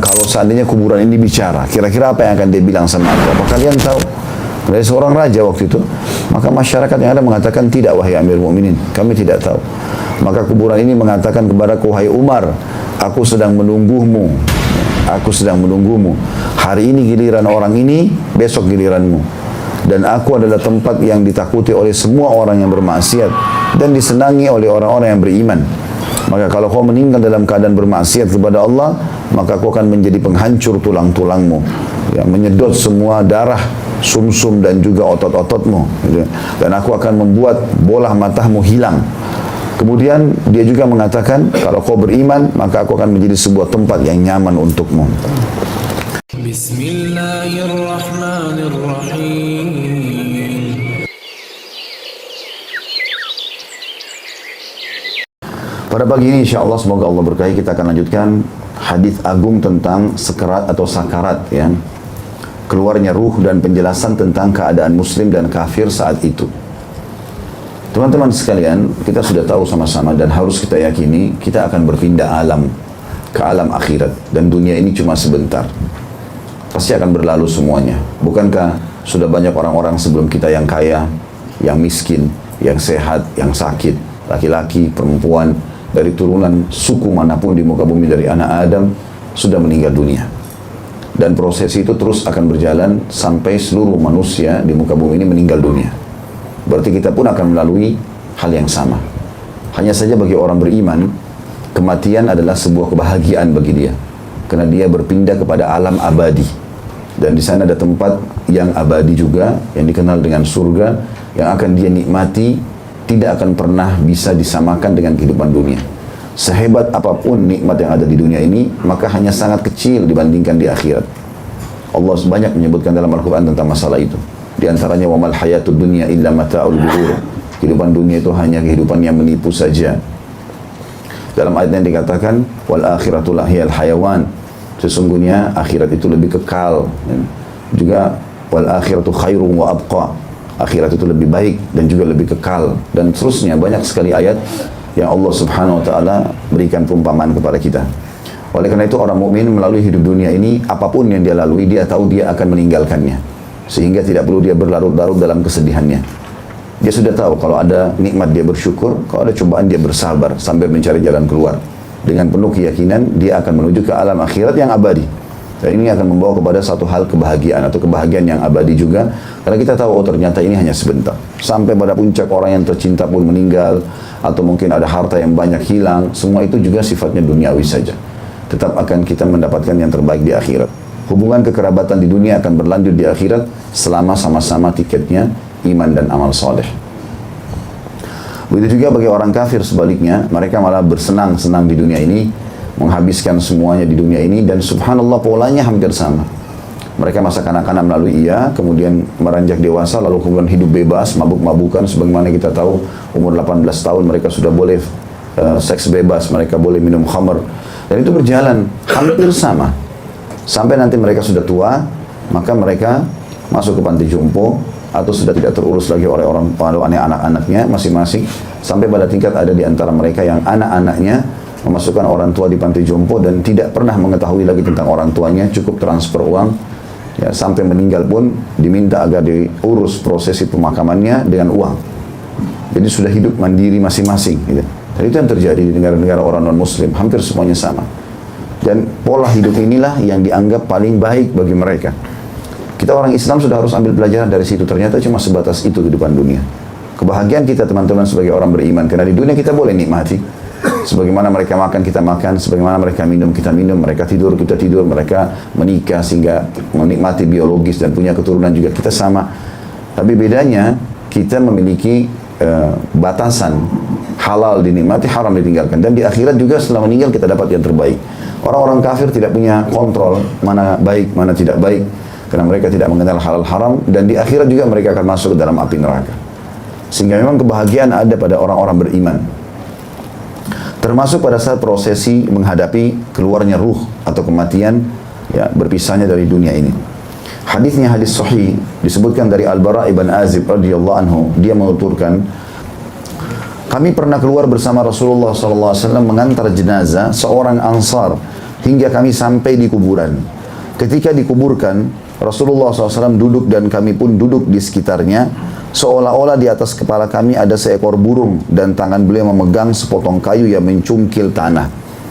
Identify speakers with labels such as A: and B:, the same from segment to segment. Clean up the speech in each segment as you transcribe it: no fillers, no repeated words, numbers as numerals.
A: Kalau seandainya kuburan ini bicara, kira-kira apa yang akan dia bilang sama aku? Apa kalian tahu? Dari seorang raja waktu itu, maka masyarakat yang ada mengatakan tidak, wahai Amir Mu'minin, kami tidak tahu. Maka kuburan ini mengatakan kepadaku, wahai Umar, aku sedang menunggumu. Aku sedang menunggumu. Hari ini giliran orang ini, besok giliranmu. Dan aku adalah tempat yang ditakuti oleh semua orang yang bermaksiat dan disenangi oleh orang-orang yang beriman. Maka kalau kau meninggal dalam keadaan bermaksiat kepada Allah, maka kau akan menjadi penghancur tulang-tulangmu, yang menyedot semua darah, sumsum dan juga otot-ototmu. Dan aku akan membuat bola matamu hilang. Kemudian dia juga mengatakan, kalau kau beriman, maka aku akan menjadi sebuah tempat yang nyaman untukmu. Bismillahirrahmanirrahim. Pada pagi ini insyaAllah semoga Allah berkahi, kita akan lanjutkan hadis agung tentang sekarat atau sakarat, ya, keluarnya ruh dan penjelasan tentang keadaan muslim dan kafir saat itu. Teman-teman sekalian, kita sudah tahu sama-sama dan harus kita yakini, kita akan berpindah alam ke alam akhirat, dan dunia ini cuma sebentar, pasti akan berlalu semuanya. Bukankah sudah banyak orang-orang sebelum kita yang kaya, yang miskin, yang sehat, yang sakit, laki-laki, perempuan, dari turunan suku manapun di muka bumi dari anak Adam sudah meninggal dunia. Dan proses itu terus akan berjalan sampai seluruh manusia di muka bumi ini meninggal dunia. Berarti kita pun akan melalui hal yang sama. Hanya saja bagi orang beriman, kematian adalah sebuah kebahagiaan bagi dia, karena dia berpindah kepada alam abadi. Dan di sana ada tempat yang abadi juga, yang dikenal dengan surga, yang akan dia nikmati, tidak akan pernah bisa disamakan dengan kehidupan dunia. Sehebat apapun nikmat yang ada di dunia ini, maka hanya sangat kecil dibandingkan di akhirat. Allah banyak menyebutkan dalam Al-Quran tentang masalah itu. Di antaranya, wa mal hayatud dunya illa mata'ul ghurur. Kehidupan dunia itu hanya kehidupan yang menipu saja. Dalam ayat yang dikatakan, wal akhiratu lahiyal hayawan. Sesungguhnya akhirat itu lebih kekal. Juga wal akhiratu khairun wa abqa. Akhirat itu lebih baik dan juga lebih kekal, dan seterusnya. Banyak sekali ayat yang Allah Subhanahu wa taala berikan perumpamaan kepada kita. Oleh karena itu orang mukmin melalui hidup dunia ini, apapun yang dia lalui, dia tahu dia akan meninggalkannya, sehingga tidak perlu dia berlarut-larut dalam kesedihannya. Dia sudah tahu kalau ada nikmat dia bersyukur, kalau ada cobaan dia bersabar sambil mencari jalan keluar. Dengan penuh keyakinan dia akan menuju ke alam akhirat yang abadi. Dan ini akan membawa kepada satu hal kebahagiaan atau kebahagiaan yang abadi juga, karena kita tahu, oh ternyata ini hanya sebentar. Sampai pada puncak orang yang tercinta pun meninggal, atau mungkin ada harta yang banyak hilang, semua itu juga sifatnya duniawi saja. Tetap akan kita mendapatkan yang terbaik di akhirat. Hubungan kekerabatan di dunia akan berlanjut di akhirat selama sama-sama tiketnya iman dan amal soleh. Begitu juga bagi orang kafir sebaliknya, mereka malah bersenang-senang di dunia ini, menghabiskan semuanya di dunia ini, dan subhanallah polanya hampir sama. Mereka masa kanak-kanak melalui kemudian meranjak dewasa, lalu kemudian hidup bebas, mabuk-mabukan. Sebagaimana kita tahu, umur 18 tahun mereka sudah boleh seks bebas, mereka boleh minum khamr, dan itu berjalan hampir sama. Sampai nanti mereka sudah tua, maka mereka masuk ke panti jompo, atau sudah tidak terurus lagi oleh orang tua anak-anaknya masing-masing, sampai pada tingkat ada di antara mereka yang anak-anaknya memasukkan orang tua di panti jompo dan tidak pernah mengetahui lagi tentang orang tuanya, cukup transfer uang, ya, sampai meninggal pun diminta agar diurus prosesi pemakamannya dengan uang. Jadi sudah hidup mandiri masing-masing, gitu. Dan itu yang terjadi di negara-negara orang non-muslim, hampir semuanya sama. Dan pola hidup inilah yang dianggap paling baik bagi mereka. Kita orang Islam sudah harus ambil pelajaran dari situ. Ternyata cuma sebatas itu kehidupan dunia. Kebahagiaan kita teman-teman sebagai orang beriman, karena di dunia kita boleh nikmati. Sebagaimana mereka makan, kita makan. Sebagaimana mereka minum, kita minum. Mereka tidur, kita tidur. Mereka menikah sehingga menikmati biologis dan punya keturunan juga. Kita sama. Tapi bedanya, kita memiliki batasan. Halal dinikmati, haram ditinggalkan. Dan di akhirat juga setelah meninggal kita dapat yang terbaik. Orang-orang kafir tidak punya kontrol mana baik, mana tidak baik, karena mereka tidak mengenal halal haram. Dan di akhirat juga mereka akan masuk ke dalam api neraka. Sehingga memang kebahagiaan ada pada orang-orang beriman. Termasuk pada saat prosesi menghadapi keluarnya ruh atau kematian, ya, berpisahnya dari dunia ini. Hadisnya hadis sahih, disebutkan dari Al-Bara ibn Azib radhiyallahu anhu. Dia menuturkan, kami pernah keluar bersama Rasulullah SAW mengantar jenazah seorang Ansar hingga kami sampai di kuburan. Ketika dikuburkan, Rasulullah SAW duduk dan kami pun duduk di sekitarnya, seolah-olah di atas kepala kami ada seekor burung dan tangan beliau memegang sepotong kayu yang mencungkil tanah.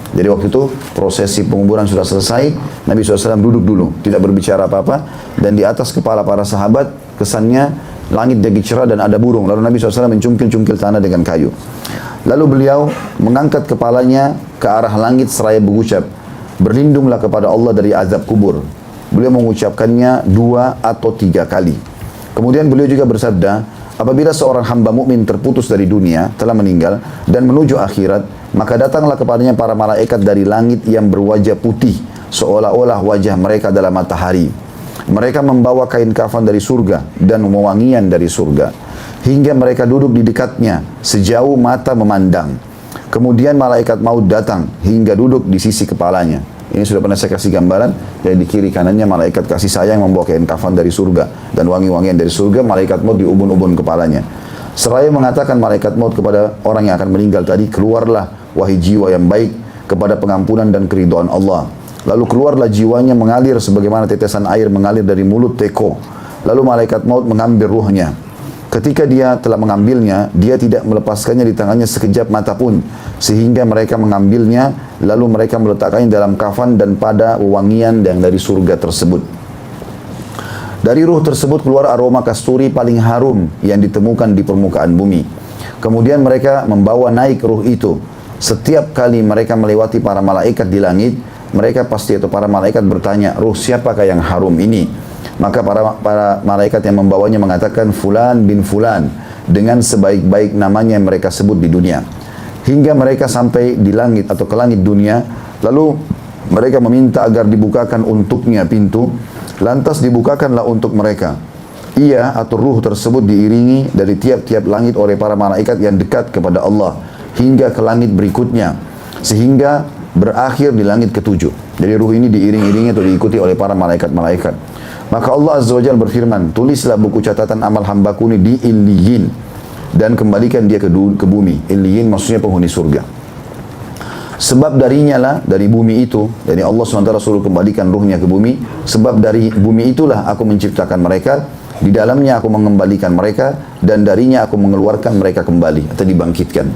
A: Jadi waktu itu prosesi penguburan sudah selesai, Nabi SAW duduk dulu, tidak berbicara apa-apa, dan di atas kepala para sahabat kesannya langit jadi cerah dan ada burung. Lalu Nabi SAW mencungkil-cungkil tanah dengan kayu. Lalu beliau mengangkat kepalanya ke arah langit seraya berucap, berlindunglah kepada Allah dari azab kubur. Beliau mengucapkannya 2 atau 3 kali. Kemudian beliau juga bersabda, apabila seorang hamba mukmin terputus dari dunia, telah meninggal dan menuju akhirat, maka datanglah kepadanya para malaikat dari langit yang berwajah putih, seolah-olah wajah mereka adalah matahari. Mereka membawa kain kafan dari surga dan wewangian dari surga, hingga mereka duduk di dekatnya sejauh mata memandang. Kemudian malaikat maut datang hingga duduk di sisi kepalanya. Ini sudah pernah saya kasih gambaran. Jadi di kiri kanannya malaikat kasih sayang membawa kain kafan dari surga dan wangi-wangian dari surga. Malaikat maut di ubun-ubun kepalanya. Seraya mengatakan malaikat maut kepada orang yang akan meninggal tadi, keluarlah wahai jiwa yang baik kepada pengampunan dan keridhaan Allah. Lalu keluarlah jiwanya mengalir sebagaimana tetesan air mengalir dari mulut teko. Lalu malaikat maut mengambil ruhnya. Ketika dia telah mengambilnya, dia tidak melepaskannya di tangannya sekejap mata pun, sehingga mereka mengambilnya, lalu mereka meletakkannya dalam kafan dan pada wewangian yang dari surga tersebut. Dari ruh tersebut keluar aroma kasturi paling harum yang ditemukan di permukaan bumi. Kemudian mereka membawa naik ruh itu. Setiap kali mereka melewati para malaikat di langit, mereka pasti atau para malaikat bertanya, ruh siapakah yang harum ini? Maka para malaikat yang membawanya mengatakan Fulan bin Fulan dengan sebaik-baik namanya yang mereka sebut di dunia. Hingga mereka sampai di langit atau ke langit dunia, lalu mereka meminta agar dibukakan untuknya pintu, lantas dibukakanlah untuk mereka. Ia atau ruh tersebut diiringi dari tiap-tiap langit oleh para malaikat yang dekat kepada Allah hingga ke langit berikutnya, sehingga berakhir di langit ketujuh. Jadi ruh ini diiring-iringi atau diikuti oleh para malaikat-malaikat. Maka Allah Azza wa Jalla berfirman, tulislah buku catatan amal hambaku ini di Illiyin dan kembalikan dia ke bumi. Illiyin maksudnya penghuni surga. Sebab darinya lah, dari bumi itu, dari Allah SWT suruh kembalikan ruhnya ke bumi, sebab dari bumi itulah aku menciptakan mereka, di dalamnya aku mengembalikan mereka, dan darinya aku mengeluarkan mereka kembali atau dibangkitkan.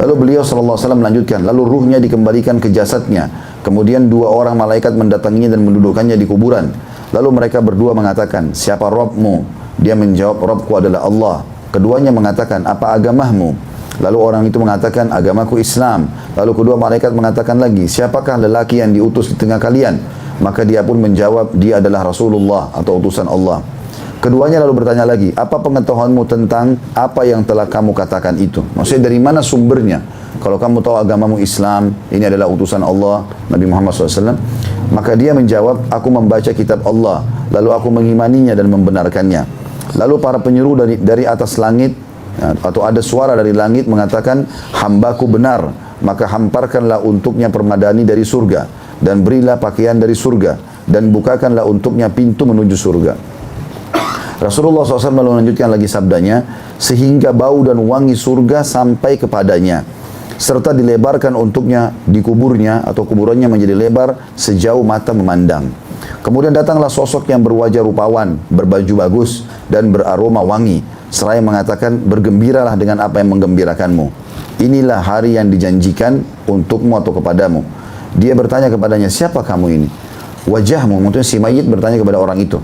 A: Lalu beliau SAW melanjutkan, lalu ruhnya dikembalikan ke jasadnya. Kemudian 2 orang malaikat mendatanginya dan mendudukannya di kuburan. Lalu mereka berdua mengatakan, siapa Rabbmu? Dia menjawab, Rabbku adalah Allah. Keduanya mengatakan, apa agamamu? Lalu orang itu mengatakan, agamaku Islam. Lalu kedua malaikat mengatakan lagi, siapakah lelaki yang diutus di tengah kalian? Maka dia pun menjawab, dia adalah Rasulullah atau utusan Allah. Keduanya lalu bertanya lagi, apa pengetahuanmu tentang apa yang telah kamu katakan itu? Maksudnya dari mana sumbernya? Kalau kamu tahu agamamu Islam, ini adalah utusan Allah, Nabi Muhammad SAW. Maka dia menjawab, aku membaca kitab Allah, lalu aku mengimaninya dan membenarkannya. Lalu para penyeru dari atas langit, atau ada suara dari langit mengatakan, hambaku benar, maka hamparkanlah untuknya permadani dari surga, dan berilah pakaian dari surga, dan bukakanlah untuknya pintu menuju surga. Rasulullah SAW melanjutkan lagi sabdanya, sehingga bau dan wangi surga sampai kepadanya, serta dilebarkan untuknya di kuburnya atau kuburannya menjadi lebar sejauh mata memandang. Kemudian datanglah sosok yang berwajah rupawan, berbaju bagus dan beraroma wangi, seraya mengatakan, bergembiralah dengan apa yang menggembirakanmu. Inilah hari yang dijanjikan untukmu atau kepadamu. Dia bertanya kepadanya, siapa kamu ini? Wajahmu, maksudnya si mayit bertanya kepada orang itu.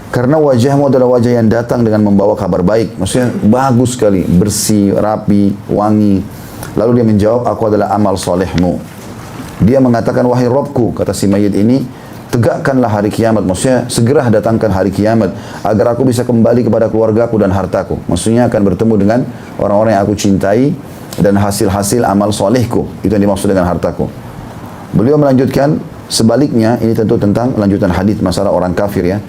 A: Karena wajahmu adalah wajah yang datang dengan membawa kabar baik. Maksudnya bagus sekali, bersih, rapi, wangi. Lalu dia menjawab, aku adalah amal solehmu. Dia mengatakan, wahai Rabbku, kata si mayit ini, tegakkanlah hari kiamat. Maksudnya segera datangkan hari kiamat agar aku bisa kembali kepada keluargaku dan hartaku. Maksudnya akan bertemu dengan orang-orang yang aku cintai dan hasil-hasil amal solehku. Itu yang dimaksud dengan hartaku. Beliau melanjutkan, sebaliknya, ini tentu tentang lanjutan hadis masalah orang kafir ya.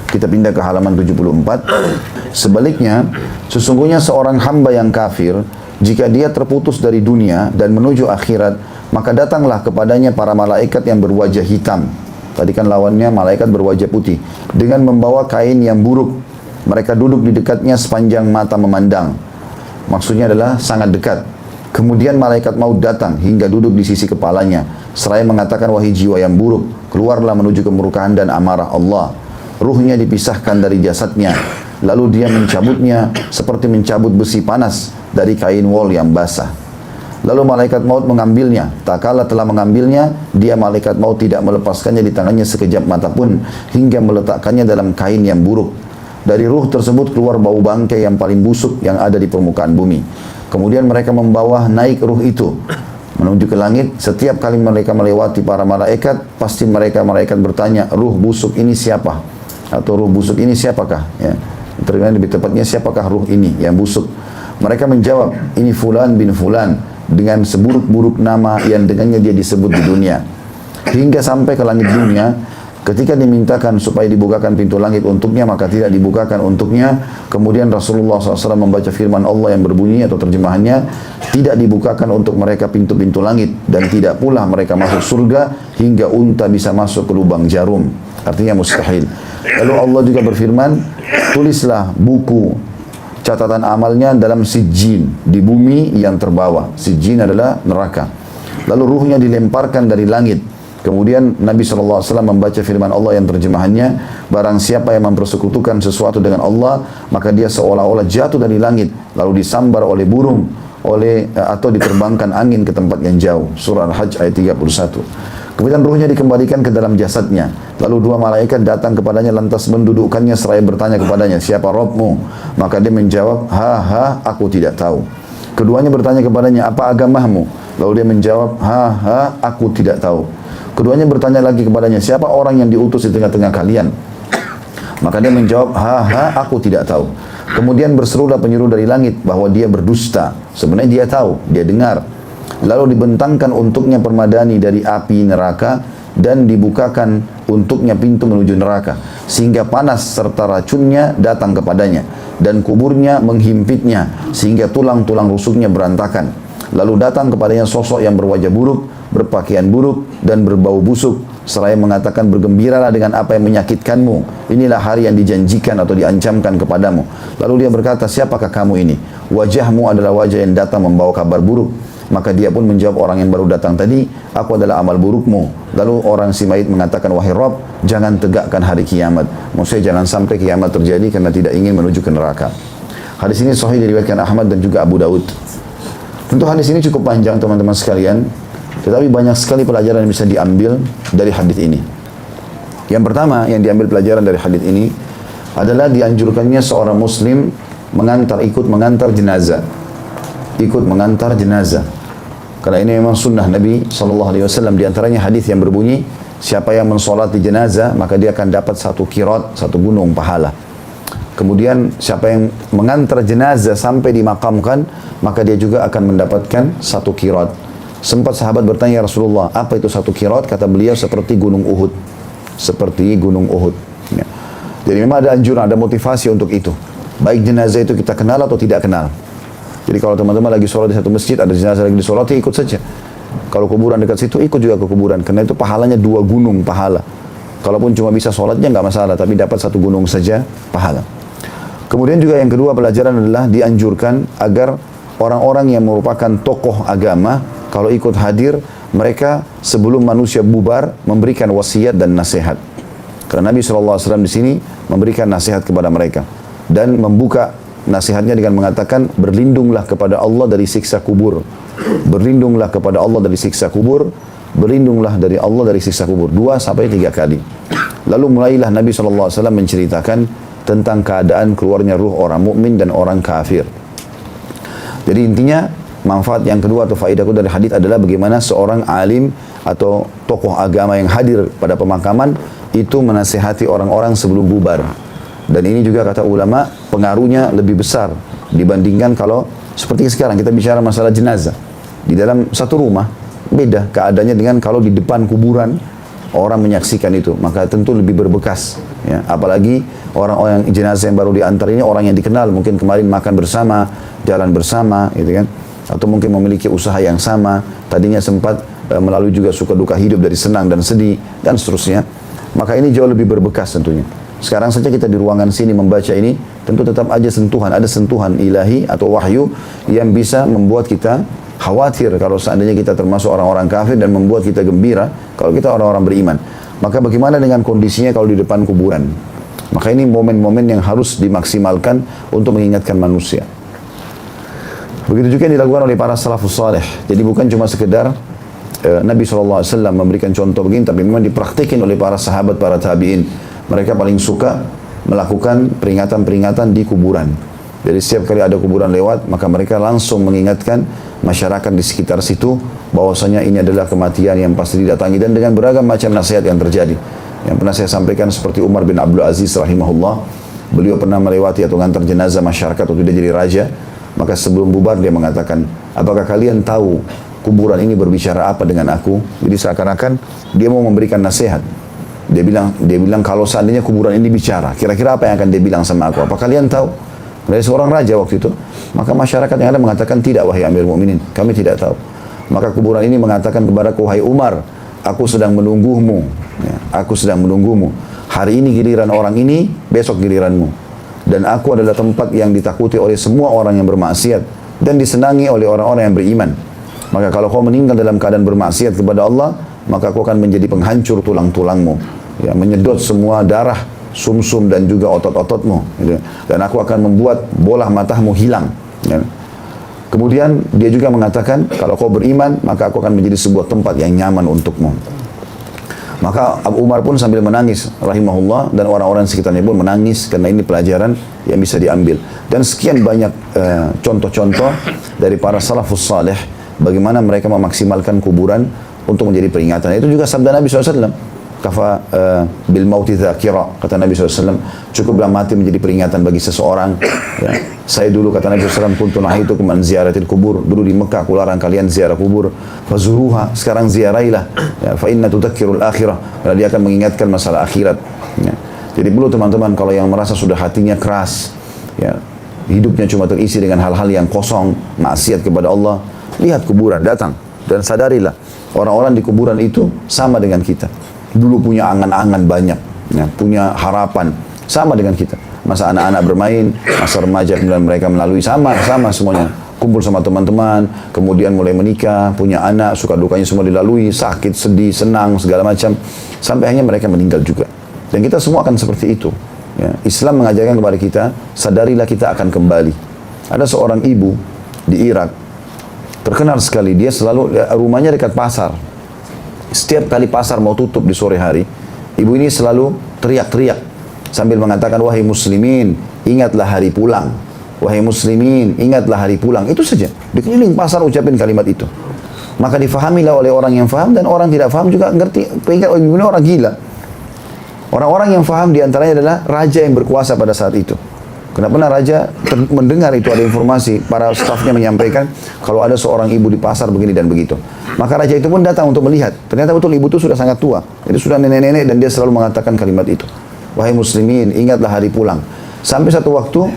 A: Kita pindah ke halaman 74. Sebaliknya, sesungguhnya seorang hamba yang kafir, jika dia terputus dari dunia dan menuju akhirat, maka datanglah kepadanya para malaikat yang berwajah hitam. Tadi kan lawannya malaikat berwajah putih. Dengan membawa kain yang buruk. Mereka duduk di dekatnya sepanjang mata memandang. Maksudnya adalah sangat dekat. Kemudian malaikat maut datang hingga duduk di sisi kepalanya, seraya mengatakan, wahai jiwa yang buruk, keluarlah menuju kemurkaan dan amarah Allah. Ruhnya dipisahkan dari jasadnya, lalu dia mencabutnya seperti mencabut besi panas dari kain wol yang basah. Lalu malaikat maut mengambilnya. Tak kala telah mengambilnya, dia malaikat maut tidak melepaskannya di tangannya sekejap mata pun, hingga meletakkannya dalam kain yang buruk. Dari ruh tersebut keluar bau bangkai yang paling busuk yang ada di permukaan bumi. Kemudian mereka membawa naik ruh itu menuju ke langit. Setiap kali mereka melewati para malaikat, pasti malaikat bertanya, ruh busuk ini siapa? Atau ruh busuk ini siapakah? Ya. Terkadang lebih tepatnya, siapakah ruh ini yang busuk? Mereka menjawab, ini Fulan bin Fulan, dengan seburuk-buruk nama yang dengannya dia disebut di dunia. Hingga sampai ke langit dunia, ketika dimintakan supaya dibukakan pintu langit untuknya, maka tidak dibukakan untuknya. Kemudian Rasulullah SAW membaca firman Allah yang berbunyi, atau terjemahannya, tidak dibukakan untuk mereka pintu-pintu langit, dan tidak pula mereka masuk surga hingga unta bisa masuk ke lubang jarum. Artinya mustahil. Lalu Allah juga berfirman, tulislah buku catatan amalnya dalam sijjin, di bumi yang terbawah. Sijjin adalah neraka. Lalu ruhnya dilemparkan dari langit. Kemudian Nabi SAW membaca firman Allah yang terjemahannya, barang siapa yang mempersekutukan sesuatu dengan Allah, maka dia seolah-olah jatuh dari langit, lalu disambar oleh burung, atau diterbangkan angin ke tempat yang jauh. Surah Al-Hajj ayat 31. Kemudian ruhnya dikembalikan ke dalam jasadnya. Lalu dua malaikat datang kepadanya lantas mendudukkannya seraya bertanya kepadanya, siapa Rabbmu? Maka dia menjawab, aku tidak tahu. Keduanya bertanya kepadanya, apa agamamu? Lalu dia menjawab, aku tidak tahu. Keduanya bertanya lagi kepadanya, siapa orang yang diutus di tengah-tengah kalian? Maka dia menjawab, aku tidak tahu. Kemudian berserulah penyeru dari langit bahwa dia berdusta. Sebenarnya dia tahu, dia dengar. Lalu dibentangkan untuknya permadani dari api neraka, dan dibukakan untuknya pintu menuju neraka, sehingga panas serta racunnya datang kepadanya, dan kuburnya menghimpitnya sehingga tulang-tulang rusuknya berantakan. Lalu datang kepadanya sosok yang berwajah buruk, berpakaian buruk, dan berbau busuk, seraya mengatakan, bergembiralah dengan apa yang menyakitkanmu, inilah hari yang dijanjikan atau diancamkan kepadamu. Lalu dia berkata, siapakah kamu ini? Wajahmu adalah wajah yang datang membawa kabar buruk. Maka dia pun menjawab orang yang baru datang tadi, aku adalah amal burukmu. Lalu orang si mayit mengatakan, wahai Rabb, jangan tegakkan hari kiamat. Maksudnya jangan sampai kiamat terjadi karena tidak ingin menuju ke neraka. Hadis ini sahih diriwayatkan Ahmad dan juga Abu Daud. Tentu hadis ini cukup panjang teman-teman sekalian, tetapi banyak sekali pelajaran yang bisa diambil dari hadis ini. Yang pertama yang diambil pelajaran dari hadis ini adalah dianjurkannya seorang muslim ikut mengantar jenazah. Ikut mengantar jenazah. Karena ini memang sunnah Nabi SAW. Di antaranya hadis yang berbunyi, siapa yang mensolati jenazah, maka dia akan dapat satu qirat, satu gunung pahala. Kemudian siapa yang mengantar jenazah sampai dimakamkan, maka dia juga akan mendapatkan satu qirat. Sempat sahabat bertanya, Rasulullah, apa itu satu qirat? Kata beliau, seperti gunung Uhud. Seperti gunung Uhud. Ya. Jadi memang ada anjuran, ada motivasi untuk itu. Baik jenazah itu kita kenal atau tidak kenal. Jadi kalau teman-teman lagi sholat di satu masjid, ada jenazah lagi disolati, ikut saja. Kalau kuburan dekat situ, ikut juga ke kuburan. Karena itu pahalanya 2 gunung pahala. Kalaupun cuma bisa sholatnya nggak masalah, tapi dapat 1 gunung saja pahala. Kemudian juga yang kedua pelajaran adalah dianjurkan agar orang-orang yang merupakan tokoh agama, kalau ikut hadir, mereka sebelum manusia bubar memberikan wasiat dan nasihat. Karena Nabi SAW di sini memberikan nasihat kepada mereka. Dan membuka nasihatnya dengan mengatakan, berlindunglah kepada Allah dari siksa kubur. Berlindunglah kepada Allah dari siksa kubur. Berlindunglah dari Allah dari siksa kubur. 2 sampai 3 kali. Lalu mulailah Nabi SAW menceritakan tentang keadaan keluarnya ruh orang mukmin dan orang kafir. Jadi intinya, manfaat yang kedua atau faedahku dari hadis adalah bagaimana seorang alim atau tokoh agama yang hadir pada pemakaman itu menasihati orang-orang sebelum bubar. Dan ini juga kata ulama, pengaruhnya lebih besar dibandingkan kalau seperti sekarang kita bicara masalah jenazah. Di dalam satu rumah, beda keadaannya dengan kalau di depan kuburan, orang menyaksikan itu, maka tentu lebih berbekas. Ya. Apalagi orang-orang jenazah yang baru diantar ini, orang yang dikenal, mungkin kemarin makan bersama, jalan bersama, gitu kan. Atau mungkin memiliki usaha yang sama, tadinya sempat melalui juga suka duka hidup dari senang dan sedih, dan seterusnya. Maka ini jauh lebih berbekas tentunya. Sekarang saja kita di ruangan sini membaca ini, tentu tetap aja sentuhan, ada sentuhan ilahi atau wahyu yang bisa membuat kita khawatir kalau seandainya kita termasuk orang-orang kafir dan membuat kita gembira kalau kita orang-orang beriman. Maka bagaimana dengan kondisinya kalau di depan kuburan? Maka ini momen-momen yang harus dimaksimalkan untuk mengingatkan manusia. Begitu juga yang dilakukan oleh para salafus saleh. Jadi bukan cuma sekedar Nabi SAW memberikan contoh begini, tapi memang dipraktikin oleh para sahabat, para tabi'in. Mereka paling suka melakukan peringatan-peringatan di kuburan. Jadi setiap kali ada kuburan lewat, maka mereka langsung mengingatkan masyarakat di sekitar situ bahwasanya ini adalah kematian yang pasti didatangi, dan dengan beragam macam nasihat yang terjadi. Yang pernah saya sampaikan seperti Umar bin Abdul Aziz rahimahullah, beliau pernah melewati atau ngantar jenazah masyarakat waktu dia jadi raja, maka sebelum bubar dia mengatakan, apakah kalian tahu kuburan ini berbicara apa dengan aku? Jadi seakan-akan dia mau memberikan nasihat. Dia bilang kalau seandainya kuburan ini bicara, kira-kira apa yang akan dia bilang sama aku? Apa kalian tahu? Dari seorang raja waktu itu. Maka masyarakat yang ada mengatakan, tidak wahai Amir Mu'minin, kami tidak tahu. Maka kuburan ini mengatakan kepadaku, wahai Umar, aku sedang menunggumu. Ya, aku sedang menunggumu. Hari ini giliran orang ini, besok giliranmu. Dan aku adalah tempat yang ditakuti oleh semua orang yang bermaksiat dan disenangi oleh orang-orang yang beriman. Maka kalau kau meninggal dalam keadaan bermaksiat kepada Allah, maka kau akan menjadi penghancur tulang-tulangmu, ya, menyedot semua darah, sumsum dan juga otot-ototmu, gitu. Dan aku akan membuat bola matamu hilang, ya. Kemudian dia juga mengatakan, kalau kau beriman, maka aku akan menjadi sebuah tempat yang nyaman untukmu. Maka Abu Umar pun sambil menangis rahimahullah, dan orang-orang sekitarnya pun menangis, karena ini pelajaran yang bisa diambil. Dan sekian banyak contoh-contoh dari para salafus saleh bagaimana mereka memaksimalkan kuburan untuk menjadi peringatan. Itu juga sabda Nabi SAW. Kafa bil mauti dzakira, kata Nabi SAW, cukuplah mati menjadi peringatan bagi seseorang. Ya. Saya dulu, kata Nabi SAW, kuntu nahitukum an ziyaratil kubur. Dulu di Mekah aku larang kalian ziarah kubur. Fazuruha, sekarang ziarailah. Ya, fa inna tudzakkirul akhirah, karena dia akan mengingatkan masalah akhirat. Ya. Jadi perlu teman-teman, kalau yang merasa sudah hatinya keras, ya, hidupnya cuma terisi dengan hal-hal yang kosong, maksiat kepada Allah, lihat kuburan, datang, dan sadarilah orang-orang di kuburan itu sama dengan kita. Dulu punya angan-angan banyak, ya, punya harapan sama dengan kita. Masa anak-anak bermain, masa remaja kemudian mereka melalui sama semuanya. Kumpul sama teman-teman, kemudian mulai menikah, punya anak, suka dukanya semua dilalui, sakit, sedih, senang, segala macam, sampai akhirnya mereka meninggal juga. Dan kita semua akan seperti itu. Ya. Islam mengajarkan kepada kita, sadarilah kita akan kembali. Ada seorang ibu di Irak, terkenal sekali, dia selalu, rumahnya dekat pasar. Setiap kali pasar mau tutup di sore hari, ibu ini selalu teriak-teriak sambil mengatakan, wahai muslimin, ingatlah hari pulang. Wahai muslimin, ingatlah hari pulang. Itu saja. Di keliling pasar ucapin kalimat itu. Maka difahamilah oleh orang yang faham, dan orang tidak faham juga ngerti. Ingat, ibu ini orang gila. Orang-orang yang faham diantaranya adalah raja yang berkuasa pada saat itu. Kenapa raja mendengar itu, ada informasi, para stafnya menyampaikan kalau ada seorang ibu di pasar begini dan begitu. Maka raja itu pun datang untuk melihat. Ternyata betul ibu itu sudah sangat tua. Itu sudah nenek-nenek, dan dia selalu mengatakan kalimat itu. Wahai muslimin, ingatlah hari pulang. Sampai satu waktu,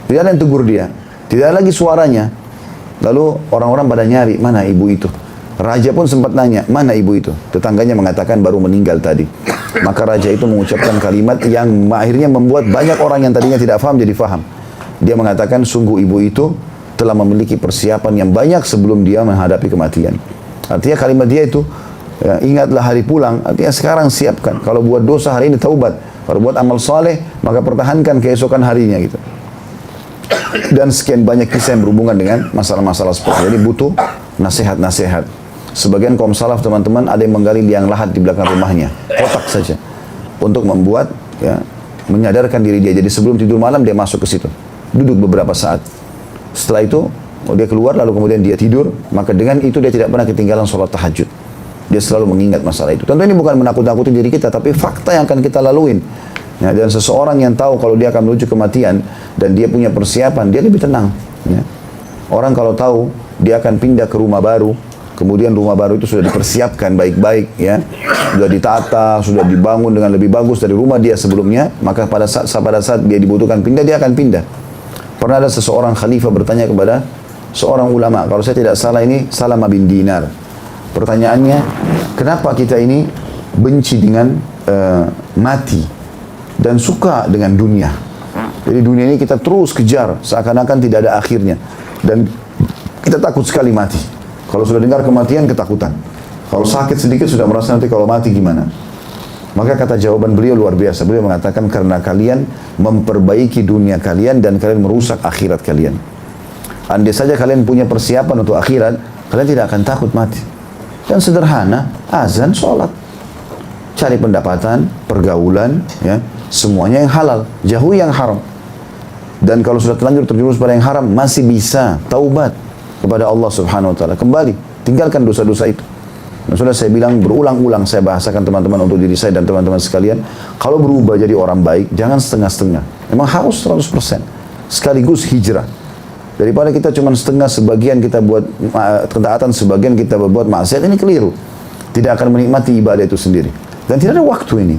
A: tidak ada yang tegur dia. Tidak ada lagi suaranya. Lalu orang-orang pada nyari, mana ibu itu? Raja pun sempat nanya, mana ibu itu? Tetangganya mengatakan baru meninggal tadi. Maka raja itu mengucapkan kalimat yang akhirnya membuat banyak orang yang tadinya tidak faham jadi faham. Dia mengatakan, sungguh ibu itu telah memiliki persiapan yang banyak sebelum dia menghadapi kematian. Artinya kalimat dia itu, ya, ingatlah hari pulang, artinya sekarang siapkan. Kalau buat dosa hari ini taubat, kalau buat amal saleh maka pertahankan keesokan harinya gitu. Dan sekian banyak kisah yang berhubungan dengan masalah-masalah seperti ini. Jadi butuh nasihat-nasihat. Sebagian kaum salaf teman-teman ada yang menggali liang lahat di belakang rumahnya, kotak saja, untuk membuat, ya, menyadarkan diri dia. Jadi sebelum tidur malam dia masuk ke situ, duduk beberapa saat. Setelah itu dia keluar, lalu kemudian dia tidur. Maka dengan itu dia tidak pernah ketinggalan sholat tahajud. Dia selalu mengingat masalah itu. Tentu ini bukan menakut-nakuti diri kita, tapi fakta yang akan kita laluin. Ya, dan seseorang yang tahu kalau dia akan menuju kematian dan dia punya persiapan, dia lebih tenang. Ya. Orang kalau tahu dia akan pindah ke rumah baru, kemudian rumah baru itu sudah dipersiapkan baik-baik, ya, sudah ditata, sudah dibangun dengan lebih bagus dari rumah dia sebelumnya, maka pada saat dia dibutuhkan pindah, dia akan pindah. Pernah ada seseorang khalifah bertanya kepada seorang ulama, kalau saya tidak salah ini Salamah bin Dinar. Pertanyaannya, kenapa kita ini benci dengan mati dan suka dengan dunia? Jadi dunia ini kita terus kejar, seakan-akan tidak ada akhirnya, dan kita takut sekali mati. Kalau sudah dengar kematian, ketakutan. Kalau sakit sedikit sudah merasa nanti kalau mati gimana. Maka kata jawaban beliau luar biasa. Beliau mengatakan karena kalian memperbaiki dunia kalian dan kalian merusak akhirat kalian. Andai saja kalian punya persiapan untuk akhirat, kalian tidak akan takut mati. Dan sederhana, azan, sholat. Cari pendapatan, pergaulan, ya, semuanya yang halal, jauhi yang haram. Dan kalau sudah terlanjur terjerumus pada yang haram, masih bisa taubat kepada Allah Subhanahu wa taala. Kembali, tinggalkan dosa-dosa itu. Dan sudah saya bilang berulang-ulang, saya bahasakan teman-teman untuk diri saya dan teman-teman sekalian, kalau berubah jadi orang baik, jangan setengah-setengah. Memang harus 100%. Sekaligus hijrah. Daripada kita cuma setengah, sebagian kita buat ketaatan, sebagian kita berbuat maksiat, ini keliru. Tidak akan menikmati ibadah itu sendiri. Dan tidak ada waktu ini.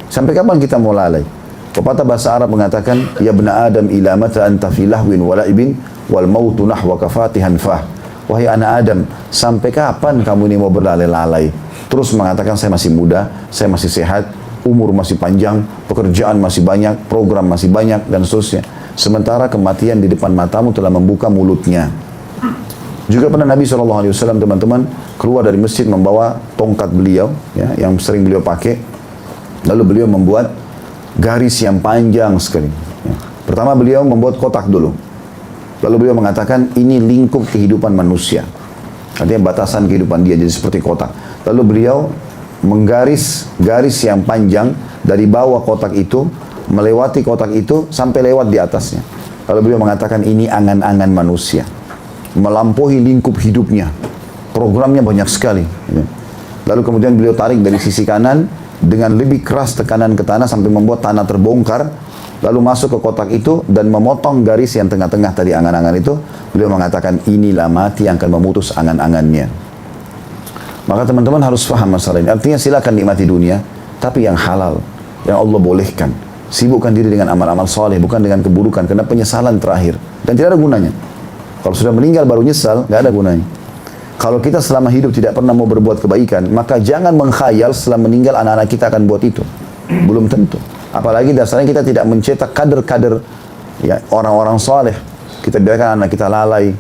A: Sampai kapan kita mau lalai? Pepatah bahasa Arab mengatakan, ya bna Adam ila mata anta fi lahwin wa la'ibin wal mautu nahwa kafatihan fah. Wahai anak Adam, sampai kapan kamu ini mau berlalai-lalai? Terus mengatakan saya masih muda, saya masih sehat, umur masih panjang, pekerjaan masih banyak, program masih banyak, dan seterusnya. Sementara kematian di depan matamu telah membuka mulutnya. Juga pernah Nabi SAW, teman-teman, keluar dari masjid membawa tongkat beliau, ya, yang sering beliau pakai. Lalu beliau membuat garis yang panjang sekali. Ya. Pertama beliau membuat kotak dulu. Lalu beliau mengatakan, ini lingkup kehidupan manusia. Artinya batasan kehidupan dia jadi seperti kotak. Lalu beliau menggaris garis yang panjang dari bawah kotak itu, melewati kotak itu sampai lewat di atasnya. Lalu beliau mengatakan ini angan-angan manusia, melampaui lingkup hidupnya, programnya banyak sekali. Lalu kemudian beliau tarik dari sisi kanan dengan lebih keras tekanan ke tanah sampai membuat tanah terbongkar. Lalu masuk ke kotak itu dan memotong garis yang tengah-tengah tadi angan-angan itu. Beliau mengatakan inilah mati yang akan memutus angan-angannya. Maka teman-teman harus paham masalah ini. Artinya silakan nikmati dunia, tapi yang halal, yang Allah bolehkan. Sibukkan diri dengan amal-amal soleh, bukan dengan keburukan, karena penyesalan terakhir. Dan tidak ada gunanya. Kalau sudah meninggal baru nyesal, nggak ada gunanya. Kalau kita selama hidup tidak pernah mau berbuat kebaikan, maka jangan mengkhayal setelah meninggal anak-anak kita akan buat itu. Belum tentu. Apalagi dasarnya kita tidak mencetak kader-kader, ya, orang-orang soleh. Kita biarkan anak kita lalai,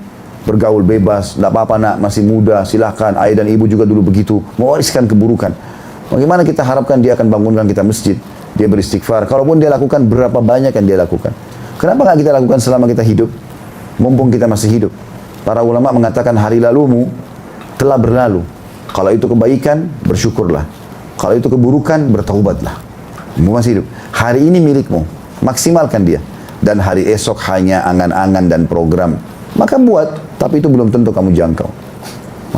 A: bergaul bebas, tidak apa-apa nak, masih muda, silahkan. Ayah dan ibu juga dulu begitu, mewariskan keburukan. Bagaimana kita harapkan dia akan bangunkan kita masjid, dia beristighfar. Kalaupun dia lakukan, berapa banyak yang dia lakukan? Kenapa nggak kita lakukan selama kita hidup? Mumpung kita masih hidup. Para ulama mengatakan hari lalumu telah berlalu. Kalau itu kebaikan, bersyukurlah. Kalau itu keburukan, bertaubatlah. Masih hidup. Hari ini milikmu, maksimalkan dia. Dan hari esok hanya angan-angan dan program. Maka buat, tapi itu belum tentu kamu jangkau.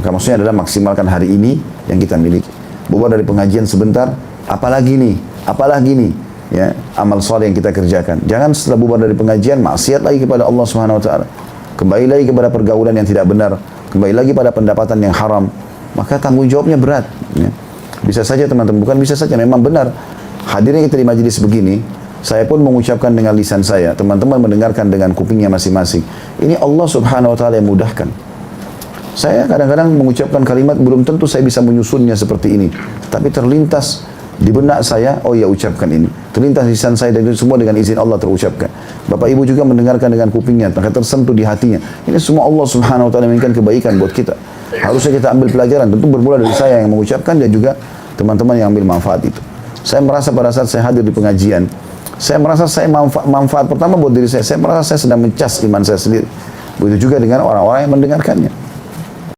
A: Maka maksudnya adalah maksimalkan hari ini yang kita miliki. Bubar dari pengajian sebentar, apalagi nih, ya, amal soleh yang kita kerjakan. Jangan setelah bubar dari pengajian, maksiat lagi kepada Allah Subhanahu wa taala. Kembali lagi kepada pergaulan yang tidak benar, kembali lagi pada pendapatan yang haram. Maka tanggung jawabnya berat, ya. Bisa saja teman-teman, bukan bisa saja, memang benar. Hadirnya kita di majelis begini, saya pun mengucapkan dengan lisan saya, teman-teman mendengarkan dengan kupingnya masing-masing. Ini Allah Subhanahu wa taala yang mudahkan. Saya kadang-kadang mengucapkan kalimat belum tentu saya bisa menyusunnya seperti ini, tapi terlintas di benak saya, oh ya ucapkan ini. Terlintas lisan saya dan itu semua dengan izin Allah terucapkan. Bapak Ibu juga mendengarkan dengan kupingnya, maka tersentuh di hatinya. Ini semua Allah Subhanahu wa taala menginginkan kebaikan buat kita. Harusnya kita ambil pelajaran, tentu bermula dari saya yang mengucapkan dan juga teman-teman yang ambil manfaat itu. Saya merasa pada saat saya hadir di pengajian, saya merasa saya manfaat pertama buat diri saya merasa saya sedang mencas iman saya sendiri. Begitu juga dengan orang-orang yang mendengarkannya.